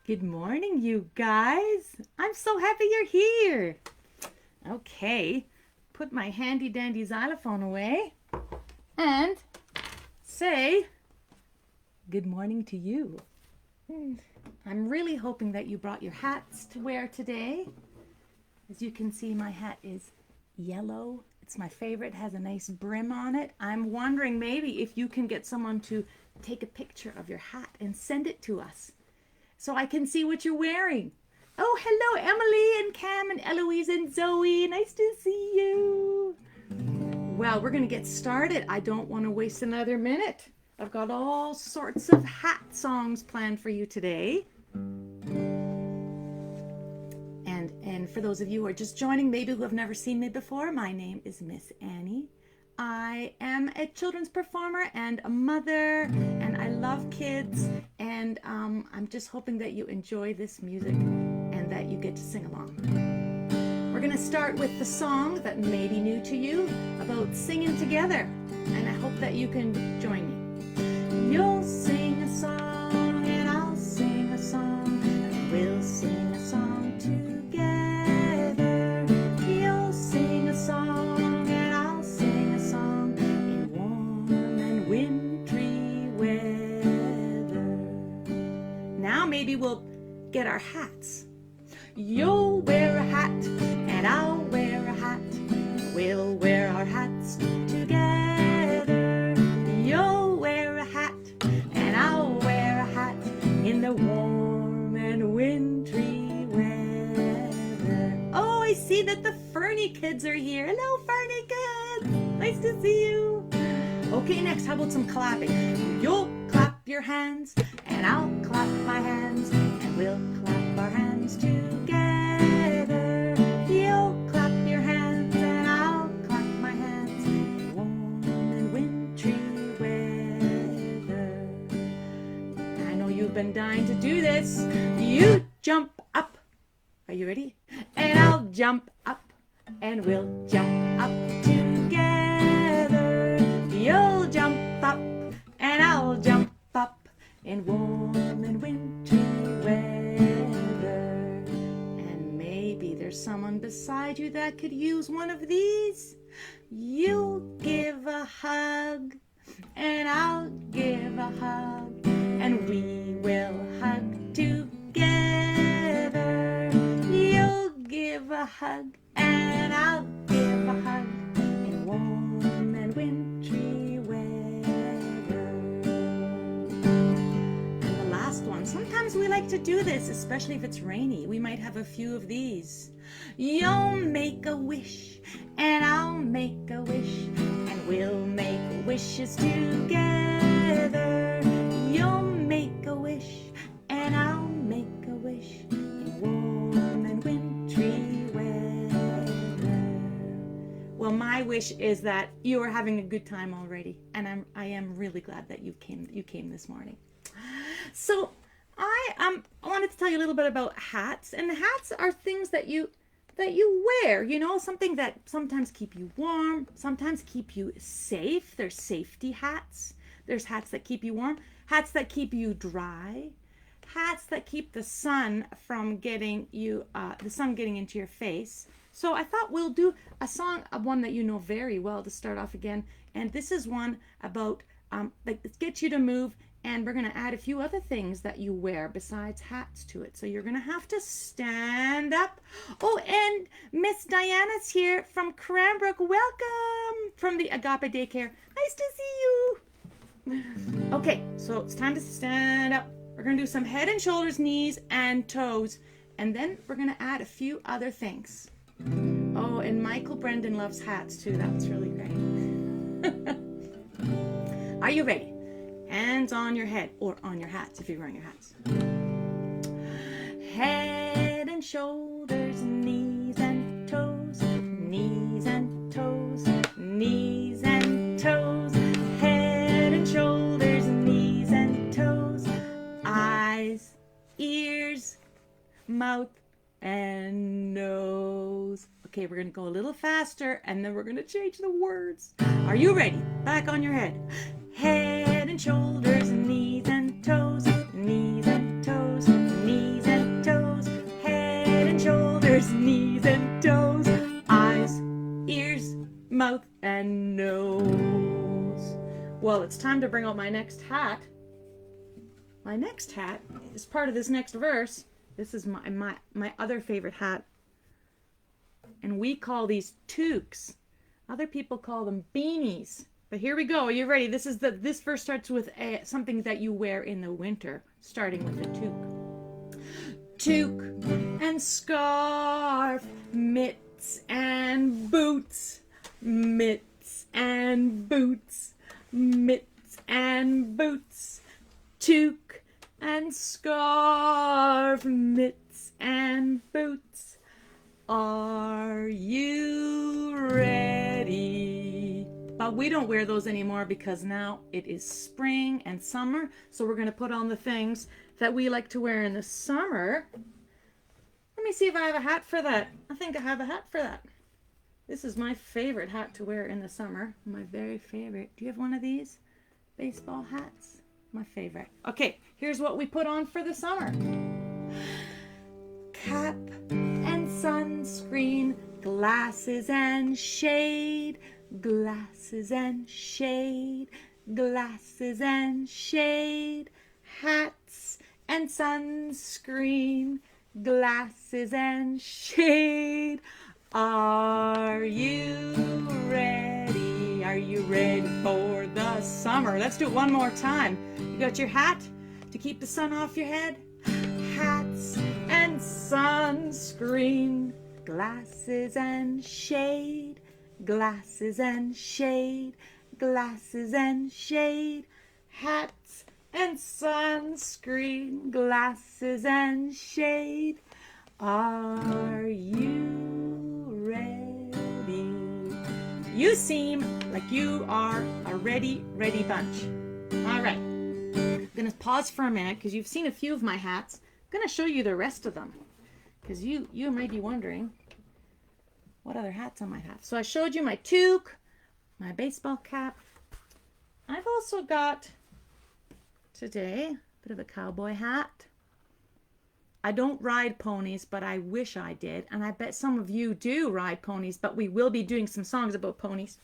Good morning, you guys. I'm so happy you're here. Okay, put my handy dandy xylophone away and say good morning to you. I'm really hoping that you brought your hats to wear today. As you can see, my hat is yellow. It's my favorite, it has a nice brim on it. I'm wondering maybe if you can get someone to take a picture of your hat and send it to us, so I can see what you're wearing. Oh, hello, Emily and Cam and Eloise and Zoe. Nice to see you. Well, we're going to get started. I don't want to waste another minute. I've got all sorts of hat songs planned for you today. And for those of you who are just joining, maybe who have never seen me before, my name is Ms Anie. I am a children's performer and a mother, and I love kids, and I'm just hoping that you enjoy this music and that you get to sing along. We're going to start with the song that may be new to you about singing together, and I hope that you can join me. You'll sing a song and I'll sing a song, and we'll sing a song together. You'll sing a song maybe we'll get our hats. You'll wear a hat and I'll wear a hat. We'll wear our hats together. You'll wear a hat and I'll wear a hat in the warm and wintry weather. Oh, I see that the Fernie kids are here. Hello, Fernie kids. Nice to see you. Okay, next, how about some clapping? You'll clap your hands and I'll clap my hands, and we'll clap our hands together. You'll clap your hands and I'll clap my hands in warm and wintry weather. I know you've been dying to do this. You jump up. Are you ready? And I'll jump up, and we'll jump up together. You'll jump up and I'll jump up in warm and wintry weather. And maybe there's someone beside you that could use one of these. You'll give a hug and I'll give a hug, and we will hug together. You'll give a hug and I'll give a hug in warm and wintry weather. And the last one, sometimes we like to do this, especially if it's rainy. We might have a few of these. You'll make a wish and I'll make a wish, and we'll make wishes together. You'll make a wish and I'll make a wish in warm and wintry weather. Well, my wish is that you are having a good time already, and I am really glad that you came this morning. So I wanted to tell you a little bit about hats, and hats are things that you wear, you know, something that sometimes keep you warm, sometimes keep you safe. There's safety hats. There's hats that keep you warm, hats that keep you dry, hats that keep the sun from getting into your face. So I thought we'll do a song, one that you know very well to start off again. And this is one about like get you to move. And we're going to add a few other things that you wear besides hats to it. So you're going to have to stand up. Oh, and Miss Diana's here from Cranbrook. Welcome from the Agape Daycare. Nice to see you. Okay, so it's time to stand up. We're going to do some head and shoulders, knees and toes. And then we're going to add a few other things. Oh, and Michael Brendan loves hats too. That's really great. Are you ready? Hands on your head, or on your hats if you're wearing your hats. Head and shoulders, knees and toes, knees and toes, knees and toes. Head and shoulders, knees and toes. Eyes, ears, mouth, and nose. Okay, we're going to go a little faster, and then we're going to change the words. Are you ready? Back on your head. Head and shoulders, knees and toes, knees and toes, knees time to bring out my next hat. My next hat is part of this next verse. This is my other favorite hat. And we call these toques. Other people call them beanies. But here we go. Are you ready? This verse starts with something that you wear in the winter, starting with a toque. Toque and scarf, mitts and boots, mitts and boots, mitts and boots, toque and scarf, mitts and boots. Are you ready? But we don't wear those anymore because now it is spring and summer. So we're going to put on the things that we like to wear in the summer. Let me see if I have a hat for that. I think I have a hat for that. This is my favorite hat to wear in the summer. My very favorite. Do you have one of these? Baseball hats? My favorite. Okay, here's what we put on for the summer. Cap and sunscreen, glasses and shade, glasses and shade, glasses and shade, hats and sunscreen, glasses and shade. Are you ready? Are you ready for the summer? Let's do it one more time. You got your hat to keep the sun off your head? Hats and sunscreen, glasses and shade, glasses and shade, glasses and shade, hats and sunscreen, glasses and shade. Are you ready? You seem like you are a ready bunch. All right. I'm going to pause for a minute because you've seen a few of my hats. I'm going to show you the rest of them because you might be wondering what other hats I might have. So I showed you my toque, my baseball cap. I've also got today a bit of a cowboy hat. I don't ride ponies, but I wish I did. And I bet some of you do ride ponies, but we will be doing some songs about ponies.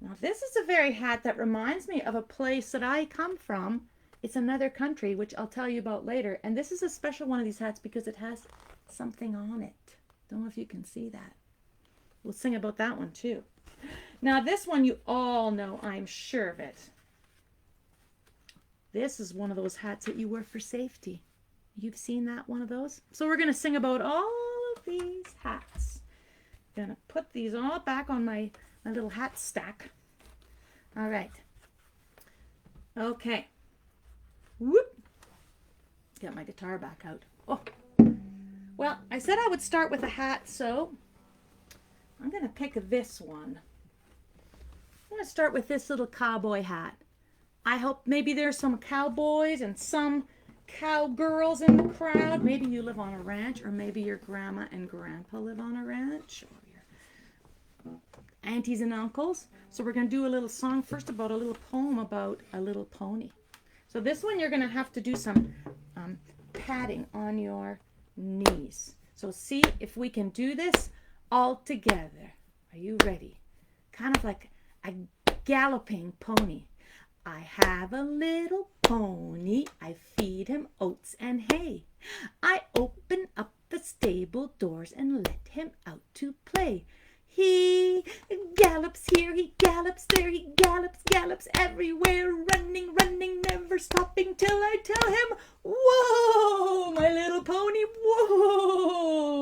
Now this is a very hat that reminds me of a place that I come from. It's another country, which I'll tell you about later. And this is a special one of these hats because it has something on it. Don't know if you can see that. We'll sing about that one too. Now this one you all know, I'm sure of it. This is one of those hats that you wear for safety. You've seen that one of those? So we're going to sing about all of these hats. I'm going to put these all back on my little hat stack. All right. Okay. Whoop. Get my guitar back out. Oh. Well, I said I would start with a hat, so I'm going to pick this one. I'm going to start with this little cowboy hat. I hope maybe there's some cowboys and some cowgirls in the crowd. Maybe you live on a ranch, or maybe your grandma and grandpa live on a ranch, or your aunties and uncles. So we're going to do a little song first about a little poem about a little pony. So this one you're going to have to do some patting on your knees. So see if we can do this all together. Are you ready? Kind of like a galloping pony. I have a little pony, I feed him oats and hay. I open up the stable doors and let him out to play. He gallops here, he gallops there, he gallops everywhere, running, never stopping till I tell him, whoa, my little pony, whoa.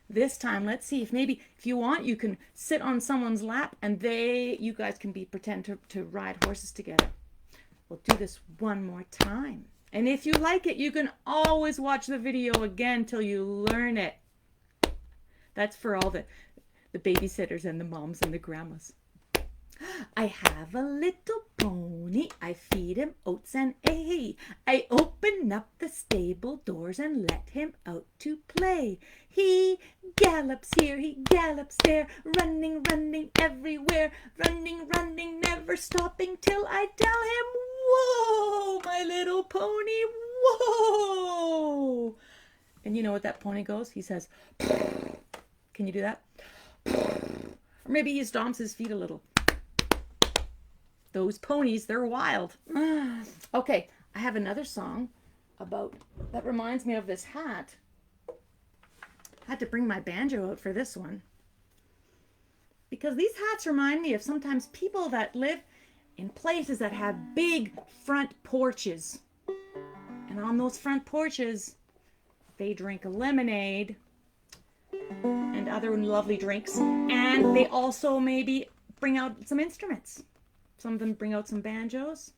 This time, let's see if maybe, if you want, you can sit on someone's lap and you guys can pretend to ride horses together. We'll do this one more time. And if you like it, you can always watch the video again till you learn it. That's for all the babysitters and the moms and the grandmas. I have a little pony, I feed him oats and hay. I open up the stable doors and let him out to play. He gallops here, he gallops there, running everywhere, running, never stopping till I tell him, whoa, my little pony, whoa. And you know what that pony goes? He says, can you do that? Or maybe he stomps his feet a little. those ponies, they're wild. Okay, I have another song that reminds me of this hat. I had to bring my banjo out for this one. Because these hats remind me of sometimes people that live in places that have big front porches. And on those front porches, they drink lemonade and other lovely drinks. And they also maybe bring out some instruments. Some of them bring out some banjos.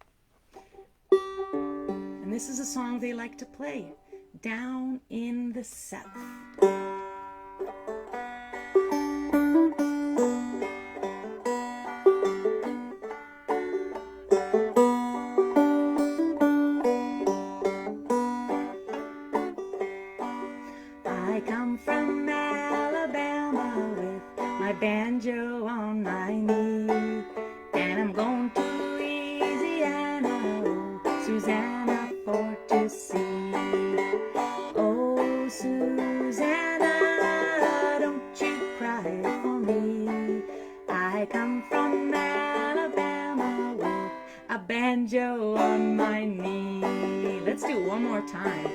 And this is a song they like to play. Down in the South. I come from Alabama with my banjo on my knee, and I'm going to Louisiana, oh, Susanna, for to see. Oh, Susanna, don't you cry for me. I come from Alabama with a banjo on my knee. Let's do it one more time.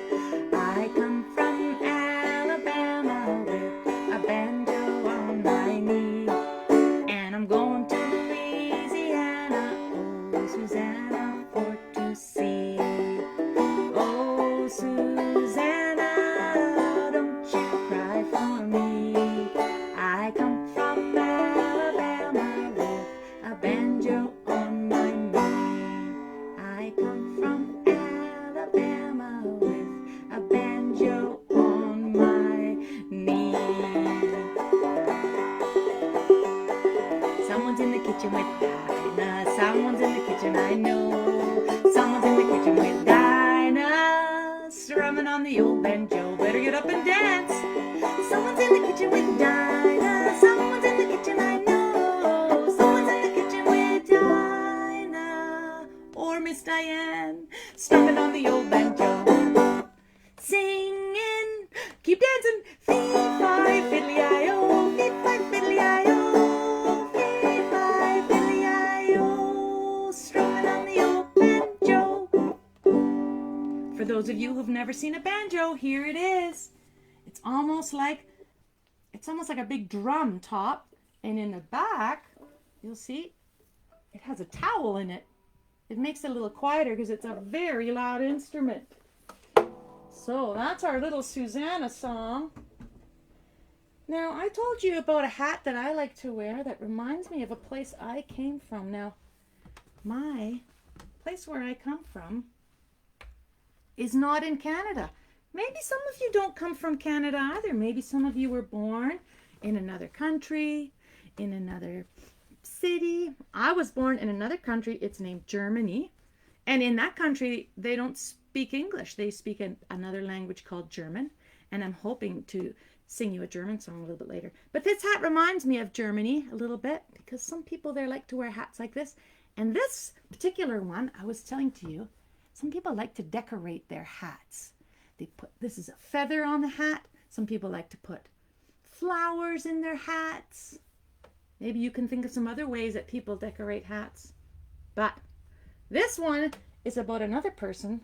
I come from Alabama with a banjo on my knee, and I'm going to Louisiana, oh, Susanna, for to see. Oh, Susanna, don't you cry for me. I come from Alabama with a banjo on my knee. I come from Alabama with a banjo on my knee. Someone's in the kitchen with Dinah. Someone's in the kitchen, I know. Someone's in the kitchen with Dinah, strumming on the old banjo. Better get up and dance. Someone's in the kitchen with Dinah. Someone's in the kitchen, I know. Someone's in the kitchen with Dinah or Miss Diane, strumming on the old banjo. Singing, keep dancing. Fee-fi, fiddly-I-o, fee-fi, fiddly-I-o, fee-fi, fiddly-I-o, strumming on the old banjo. For those of you who've never seen a banjo, here it is. It's almost like a big drum top, and in the back, you'll see, it has a towel in it. It makes it a little quieter because it's a very loud instrument. So that's our little Susanna song. Now, I told you about a hat that I like to wear that reminds me of a place I came from. Now, my place where I come from is not in Canada. Maybe some of you don't come from Canada either. Maybe some of you were born in another country, in another city. I was born in another country. It's named Germany. And in that country, they don't speak English. They speak another language called German. And I'm hoping to sing you a German song a little bit later. But this hat reminds me of Germany a little bit because some people there like to wear hats like this. And this particular one, I was telling to you, some people like to decorate their hats. This is a feather on the hat. Some people like to put flowers in their hats. Maybe you can think of some other ways that people decorate hats. But this one is about another person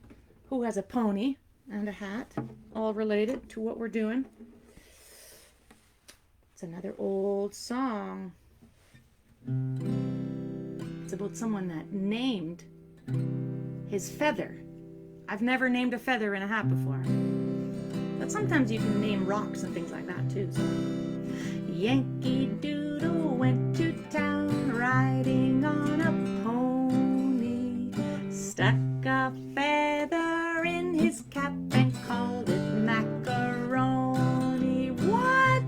who has a pony and a hat, all related to what we're doing. It's another old song. It's about someone that named his feather. I've never named a feather in a hat before. But sometimes you can name rocks and things like that too. So. Yankee Doodle went to town riding on a pony. Stuck a feather in his cap and called it macaroni. What?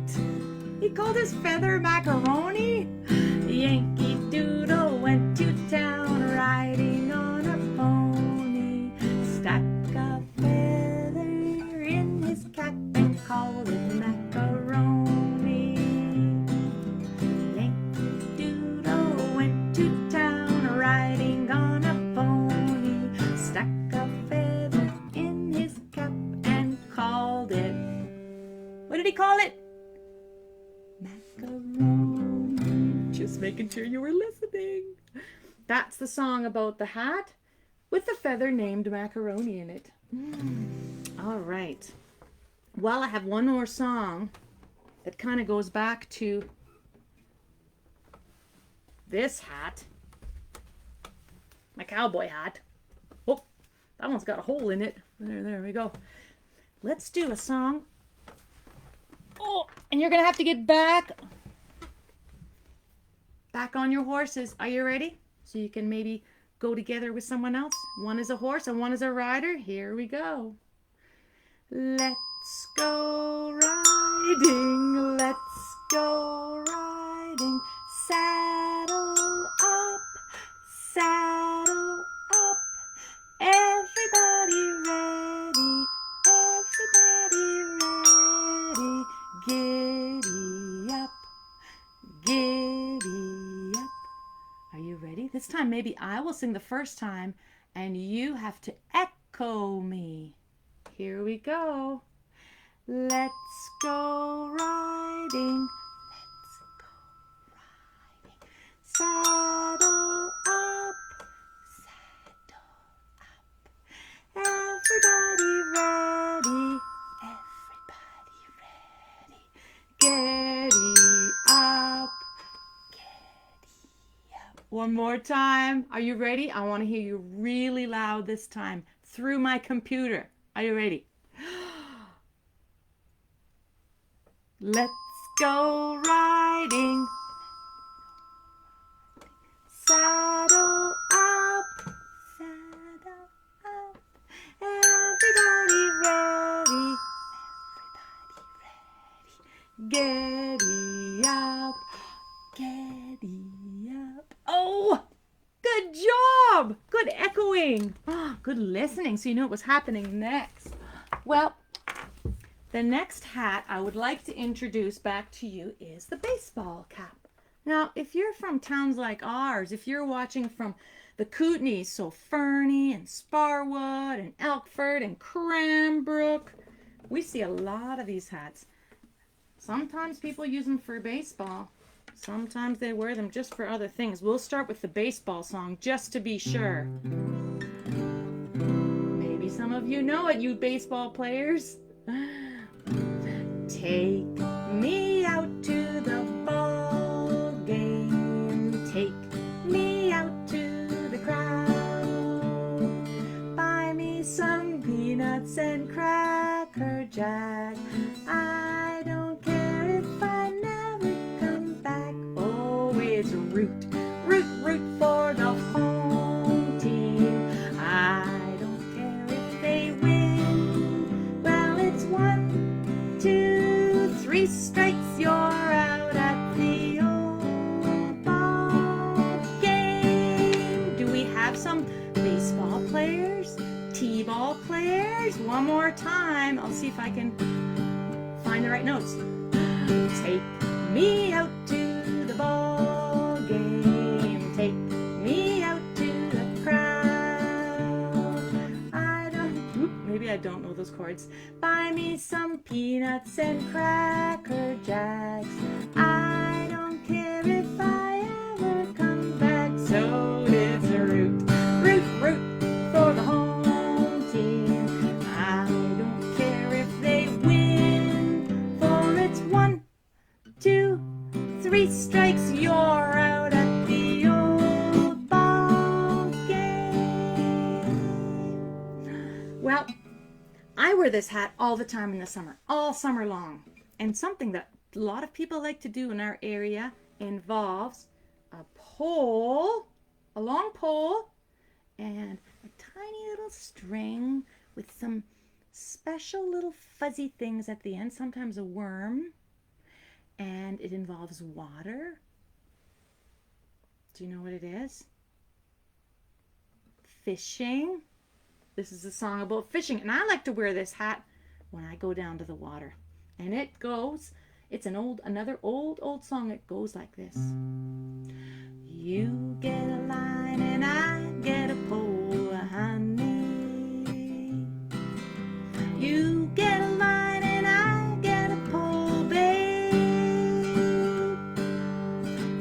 He called his feather macaroni? Yankee Doodle went to town riding on a pony. Stuck a feather in his cap and called it macaroni. Yankee Doodle went to town riding on a pony. Stuck a feather in his cap and called it, what did he call it? Macaroni. Just making sure you were listening. That's the song about the hat with the feather named Macaroni in it. All right. Well, I have one more song that kind of goes back to this hat. My cowboy hat. Oh, that one's got a hole in it. There we go. Let's do a song. Oh, and you're going to have to get back on your horses. Are you ready? So you can maybe go together with someone else. One is a horse and one is a rider. Here we go. Let's go riding. Let's go riding. Saddle up. Saddle up. Everybody ready. Everybody ready. Giddy up. Giddy up. Are you ready? This time maybe I will sing the first time and you have to echo me. Here we go. Let's go riding. Let's go riding. Saddle up. Saddle up. Everybody ready. Everybody ready. Giddy up. One more time. Are you ready? I want to hear you really loud this time through my computer. Are you ready? Let's go riding. Saddle up. Saddle up. Everybody ready. Everybody ready. Giddy up. Giddy up. Oh, good job. Good echoing. Oh, good listening so you know what was happening next. Well, the next hat I would like to introduce back to you is the baseball cap. Now, if you're from towns like ours, if you're watching from the Kootenays, so Fernie and Sparwood and Elkford and Cranbrook, we see a lot of these hats. Sometimes people use them for baseball. Sometimes they wear them just for other things. We'll start with the baseball song just to be sure. Maybe some of you know it, you baseball players. Take me out to the ball game. Take me out to the crowd. Buy me some peanuts and Cracker Jack. I don't care if I never come back. Oh, it's root, root, root for the home team. I don't care if they win. Well, it's 1, 2, 3 strikes. You're out at the old ball game. Do we have some baseball players? T-ball players? One more time. I'll see if I can find the right notes. Take me out to the ball game. Take me out to the crowd. Maybe I don't know those chords. Buy me some peanuts and Cracker Jacks. I don't care if I ever come back. So it's a root, root, root for the home team. I don't care if they win, for it's 1, 2, 3 strikes. You're out at the old ball game. Well, I wear this hat all the time in the summer, all summer long. And something that a lot of people like to do in our area involves a pole, a long pole, and a tiny little string with some special little fuzzy things at the end, sometimes a worm, and it involves water. Do you know what it is? Fishing. This is a song about fishing, and I like to wear this hat when I go down to the water. And it goes, it's another old song. It goes like this. You get a line and I get a pole, honey. You get a line and I get a pole, babe.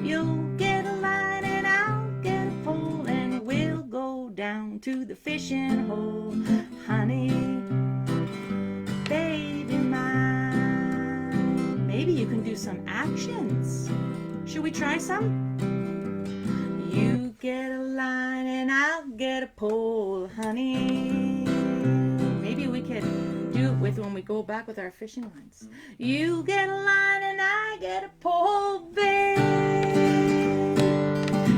You'll get a line and I'll get a pole, some actions. Should we try some? You get a line and I'll get a pole, honey. Maybe we could do it with when we go back with our fishing lines. You get a line and I get a pole, babe.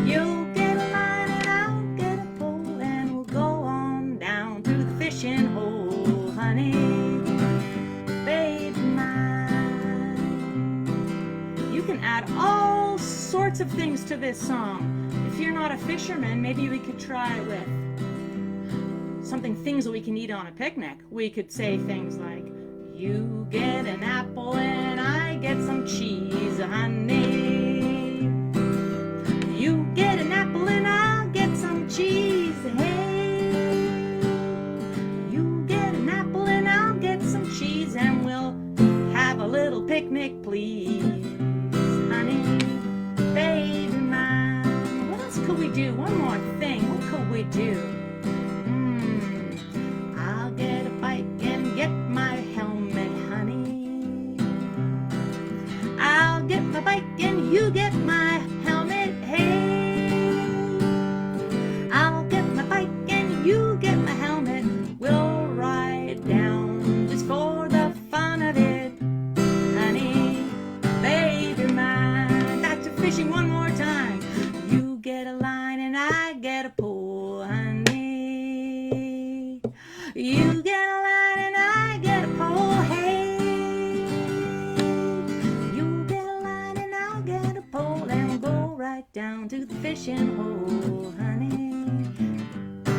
You get a line and I'll get a pole, and we'll go on down to the fishing hole, honey. Babe mine. You can add all sorts of things to this song. If you're not a fisherman, maybe we could try it with things that we can eat on a picnic. We could say things like, you get an apple and I get some cheese, honey. You get an apple and I'll get some cheese, hey. You get an apple and I'll get some cheese, and we'll have a little picnic, please, honey. Baby mine. What else could we do? One more thing. What could we do? I'll get a bike and get my helmet, honey. I'll get my bike and you get my helmet, hey. I'll get my bike and you get my helmet. We'll ride down just for the fun of it, honey. Baby mine. Back to fishing one more time. You get a line and I get a pole, honey. You get a line and I get a pole, hey. You get a line and I'll get a pole, and we'll go right down to the fishing hole, honey.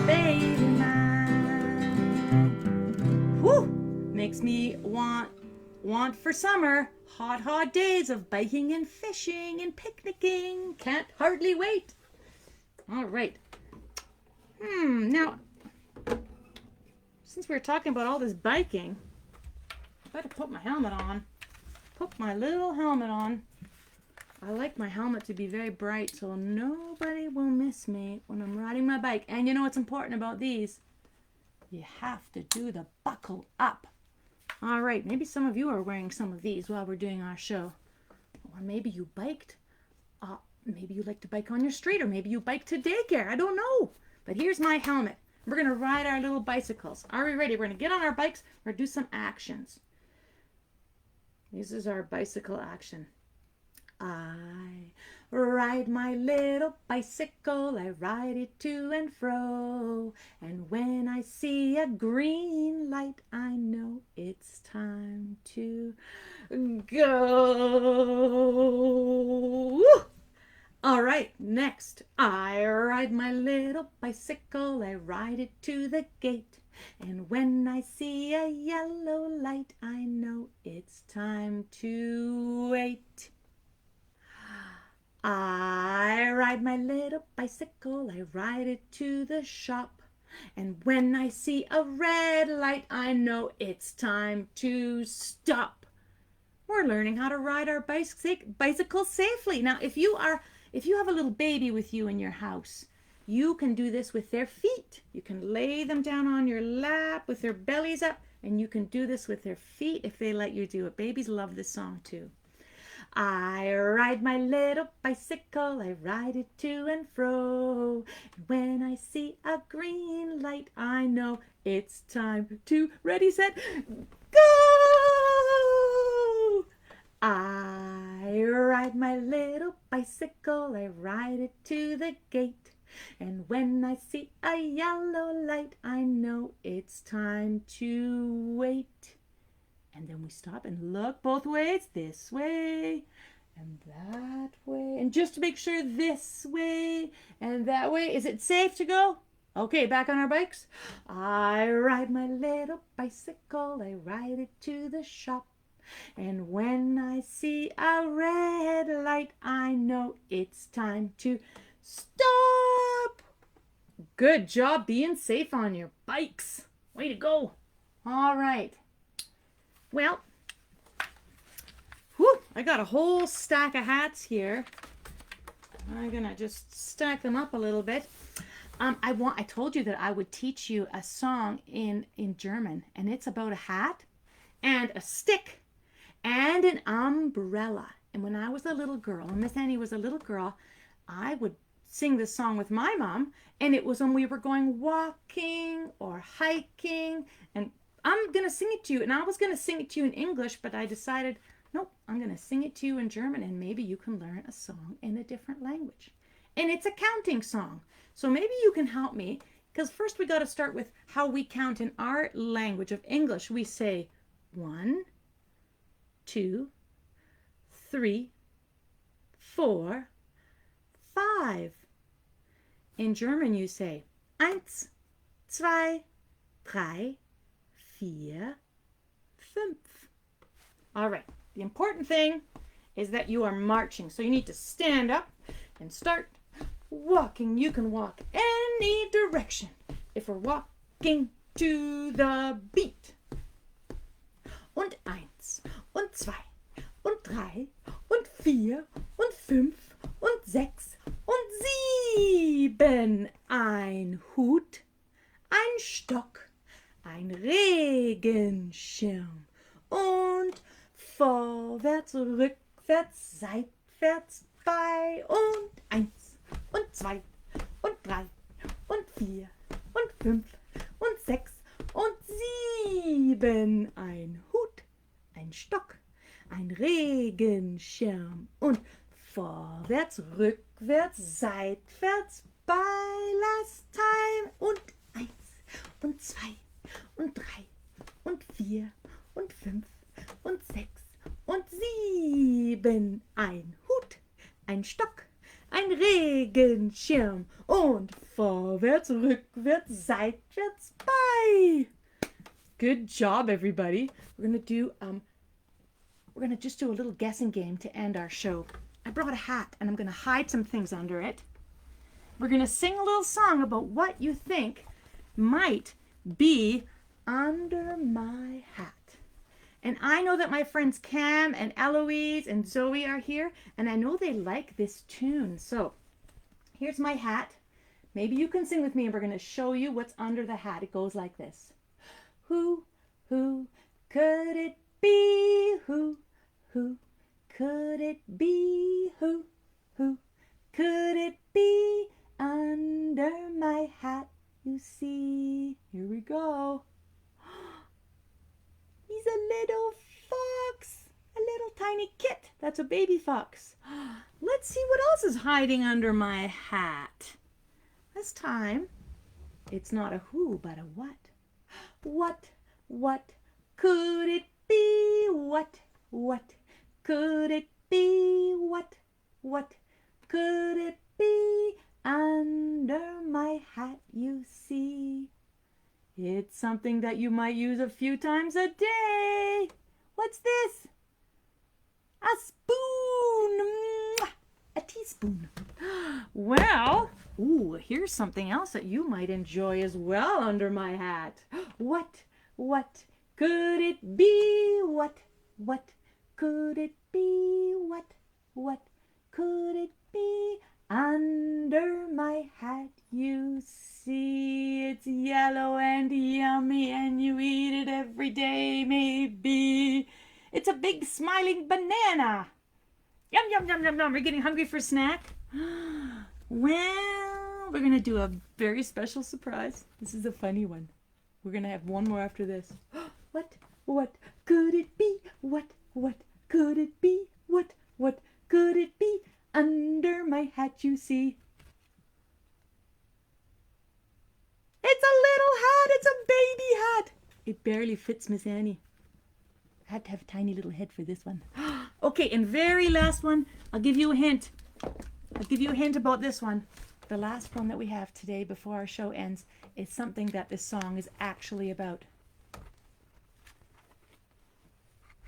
Baby mine. Whew! Makes me want for summer. Hot, hot days of biking and fishing and picnicking. Can't hardly wait. All right. Now, since we're talking about all this biking, I better put my helmet on. Put my little helmet on. I like my helmet to be very bright so nobody will miss me when I'm riding my bike. And you know what's important about these? You have to do the buckle up. All right, maybe some of you are wearing some of these while we're doing our show. Or maybe you biked. Maybe you like to bike on your street, or maybe you bike to daycare. I don't know. But here's my helmet. We're going to ride our little bicycles. Are we ready? We're going to get on our bikes. We're going to do some actions. This is our bicycle action. I ride my little bicycle. I ride it to and fro. And when I see a green light, I know it's time to go. All right, next. I ride my little bicycle. I ride it to the gate. And when I see a yellow light, I know it's time to wait. I ride my little bicycle. I ride it to the shop. And when I see a red light, I know it's time to stop. We're learning how to ride our bicycles safely. Now, if you have a little baby with you in your house, you can do this with their feet. You can lay them down on your lap with their bellies up, and you can do this with their feet if they let you do it. Babies love this song too. I ride my little bicycle, I ride it to and fro. And when I see a green light, I know it's time to, ready, set, go! I ride my little bicycle, I ride it to the gate. And when I see a yellow light, I know it's time to wait. And then we stop and look both ways, this way and that way. And just to make sure, this way and that way. Is it safe to go? Okay, back on our bikes. I ride my little bicycle, I ride it to the shop. And when I see a red light, I know it's time to stop. Good job being safe on your bikes. Way to go. All right. Well, I got a whole stack of hats here. I'm gonna just stack them up a little bit. I told you that I would teach you a song in German, and it's about a hat and a stick and an umbrella. And when I was a little girl, and Ms Anie was a little girl, I would sing this song with my mom, and it was when we were going walking or hiking, and I'm going to sing it to you, and I was going to sing it to you in English, but I decided, nope, I'm going to sing it to you in German, and maybe you can learn a song in a different language. And it's a counting song, so maybe you can help me, because first we got to start with how we count in our language of English. We say 1, 2, 3, 4, 5. In German you say 1, 2, 3, 4, 5. All right, the important thing is that you are marching. So you need to stand up and start walking. You can walk any direction if we're walking to the beat. Und 1, und 2, und 3, und 4, und 5, und 6, und 7. Ein Hut, ein Stock, ein Regenschirm und vorwärts, rückwärts, seitwärts, bei und 1 und 2 und 3 und 4 und 5 und 6 und 7. Ein Hut, ein Stock, ein Regenschirm und vorwärts, rückwärts, seitwärts, bei Last Time und 1 und 2 und 3 und 4 und 5 und 6 und 7. Ein Hut, ein Stock, ein Regenschirm und vorwärts, rückwärts, seitwärts, bei. Good job, everybody. We're gonna just do a little guessing game to end our show. I brought a hat and I'm gonna hide some things under it. We're gonna sing a little song about what you think might be under my hat. And I know that my friends Cam and Eloise and Zoe are here, and I know they like this tune. So here's my hat. Maybe you can sing with me, and we're going to show you what's under the hat. It goes like this. Who could it be? Who could it be? Who could it be under my hat? You see, here we go. He's a little fox, a little tiny kit. That's a baby fox. Let's see what else is hiding under my hat. This time, it's not a who, but a what. What could it be? What could it be? What could it be under my hat, you see? It's something that you might use a few times a day. What's this? A spoon. A teaspoon. Well, here's something else that you might enjoy as well under my hat. What could it be? What could it be? What could it be under my hat, you see? It's yellow and yummy and you eat it every day, maybe. It's a big smiling banana. Yum, yum, yum, yum, yum. We're getting hungry for a snack? Well, we're going to do a very special surprise. This is a funny one. We're going to have one more after this. What could it be? What could it be? What could it be under my hat, you see? It's a little hat. It's a baby hat. It barely fits Ms Anie. I had to have a tiny little head for this one. Okay, and very last one. I'll give you a hint. I'll give you a hint about this one. The last one that we have today before our show ends is something that this song is actually about.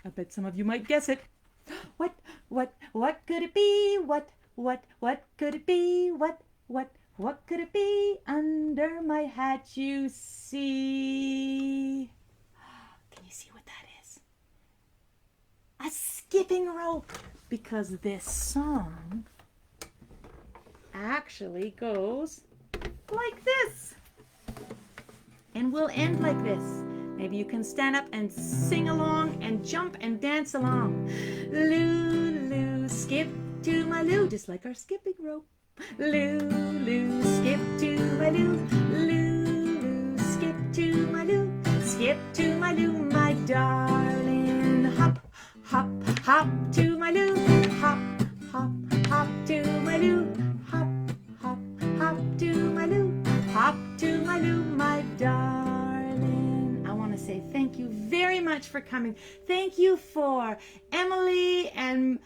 I bet some of you might guess it. What could it be? What could it be? What could it be under my hat, you see? Can you see what that is? A skipping rope, because this song actually goes like this. And we'll end like this. Maybe you can stand up and sing along and jump and dance along. Loo, loo, skip to my loo, just like our skipping rope. Loo, loo, skip to my loo. Loo, loo, skip to my loo. Skip to my loo, my darling. Hop, hop, hop to my loo. Hop, hop, hop to my loo. Hop, hop, hop to my loo. Hop to my loo, my darling. I want to say thank you very much for coming. Thank you for Emily and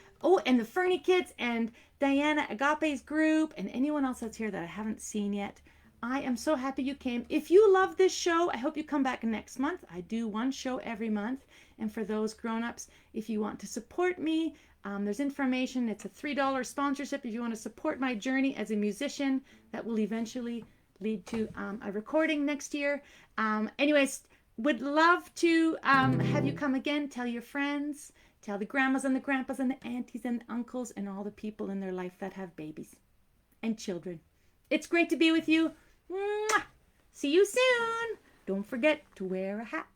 the Fernie kids and Diana Agape's group and anyone else that's here that I haven't seen yet. I am so happy you came. If you love this show, I hope you come back next month. I do one show every month. And for those grown-ups, if you want to support me, there's information. It's a $3 sponsorship if you want to support my journey as a musician. That will eventually lead to a recording next year. Anyways, would love to have you come again. Tell your friends. Tell the grandmas and the grandpas and the aunties and the uncles and all the people in their life that have babies and children. It's great to be with you. Mwah! See you soon. Don't forget to wear a hat.